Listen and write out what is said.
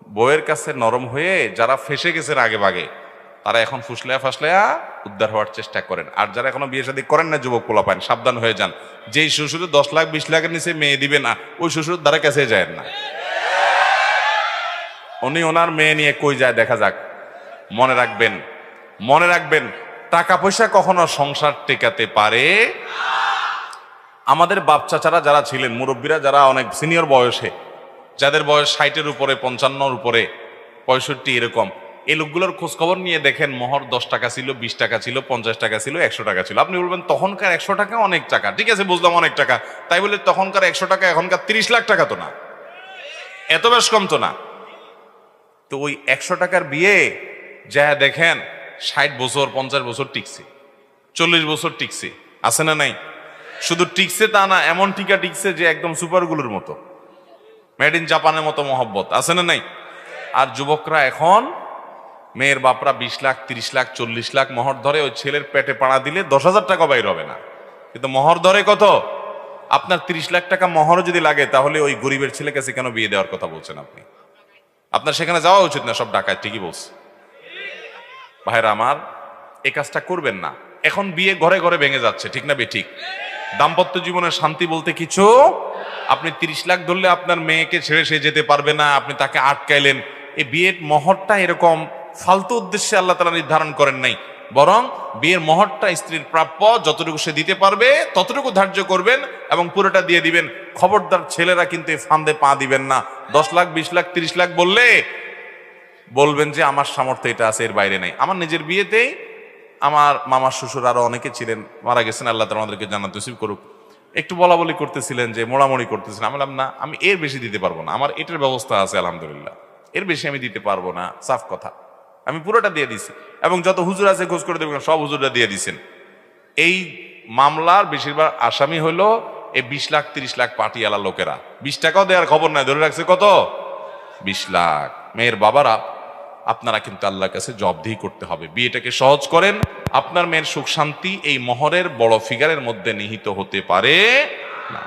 বউয়ের কাছে নরম হয়ে যারা ফেসে গেছেন আগে ভাগে, তারা এখন ফুসলায়া ফাসলায়া উদ্ধার হওয়ার চেষ্টা করেন। আর যারা এখনো বিয়ে শাদী করেন না, যুবক পোলাপান, সাবধান হয়ে যান। যেই শ্বশুরে 10 লাখ 20 লাখের নিচে মেয়ে দিবে না, ওই শ্বশুর দ্বারা কাছে যায় না। উনি ওনার মেয়ে নিয়ে কই যায় দেখা যাক। মনে রাখবেন, মনে রাখবেন, টাকা পয়সা কখনো সংসার টেকাতে পারে। আমাদের বাপ চাচারা যারা ছিলেন, মুরব্বীরা যারা অনেক সিনিয়র বয়সে, যাদের বয়স 60-এর উপরে, 55-র উপরে, 65 এরকম, এই লোকগুলোর খোঁজ খবর নিয়ে দেখেন মোহর 10 টাকা ছিল, 20 টাকা ছিল, 50 টাকা ছিল, 100 টাকা ছিল। আপনি বলবেন তখনকার 100 টাকা অনেক টাকা, ঠিক আছে বুঝলাম অনেক টাকা, তাই বলে তখনকার 100 টাকা এখনকার 30 লাখ টাকা তো না, এত বেশ কম তো না। তো ওই 100 টাকার বিয়ে যা দেখেন 60 বছর 50 বছর টিকছে, 40 বছর টিকছে, আছে না নাই? শুধু টিকছে তা না, এমন টিকা টিকছে যে একদম সুপারগুলোর মতো, মেড ইন জাপানের মতো মহব্বত, আছে না নাই? আর যুবকরা এখন, মেয়ের বাপরা 20 লাখ 30 লাখ 40 লাখ মোহর ধরে, ওই ছেলের পেটে পাড়া দিলে 10,000 টাকা বাইর হবে না, কিন্তু মোহর ধরে কত? আপনার 30 লাখ টাকা মোহর যদি লাগে, তাহলে ওই গরিবের ছেলে কাছে কেন বিয়ে দেওয়ার কথা বলছেন আপনি? আপনার সেখানে যাওয়া উচিত না, সব ডাকায়, ঠিকই বলছে। ভাইরা আমার, এই কাজটা করবেন না। এখন বিয়ে ঘরে ঘরে ভেঙে যাচ্ছে, ঠিক না বেঠিক? দাম্পত্য জীবনের শান্তি বলতে কিছু, আপনি 30 লাখ ধরলে আপনার মেয়েকে ছেড়ে সে যেতে পারবে না, আপনি তাকে আটকাইলেন। এই বিয়ের মহরটা এরকম ফালতু উদ্দেশ্যে আল্লাহ তাআলা নির্ধারণ করেন নাই, বরং বিয়ের মহরটা স্ত্রীর প্রাপ্য, যতটুকু সে দিতে পারবে ততটুকু ধার্য করবেন এবং পুরোটা দিয়ে দিবেন। খবরদার ছেলেরা কিন্তু এই ফান্দে পা দিবেন না। 10 লাখ 20 লাখ 30 লাখ বললে বলবেন যে আমার সামর্থ্য এটা আছে, এর বাইরে নাই। আমার নিজের বিয়েতেই আমার মামার শ্বশুর আরো অনেকে ছিলেন, মারা গেছেন, আল্লাহ তাআলা আমাদেরকে জান্নাত নসিব করুক, একটু বলা বলি করতেছিলেন, যে মোড়ামুড়ি করতেছিলেন। আমি বললাম না, আমি এর বেশি দিতে পারবো না, আমার এটার ব্যবস্থা আছে আলহামদুলিল্লাহ, এর বেশি আমি দিতে পারবো না, সাফ কথা। আমি পুরোটা দিয়ে দিছি, এবং যত হুজুর আছে খোঁজ করে দেবেন, সব হুজুররা দিয়ে দিছেন। এই মামলার বেশিরভাগ আসামি হলো এই 20 লাখ 30 লাখ পাটিয়ালা লোকেরা। 20 টাকাও দেওয়ার খবর নাই, ধরে রাখছে কত? 20 লাখ। মেয়ের বাবারা, আপনারা কিন্তু আল্লাহর কাছে জবাবদিহি করতে হবে। বিয়েটাকে সহজ করেন, আপনার মেয়ের সুখ শান্তি এই মোহরের বড় ফিগারের মধ্যে নিহিত হতে পারে না।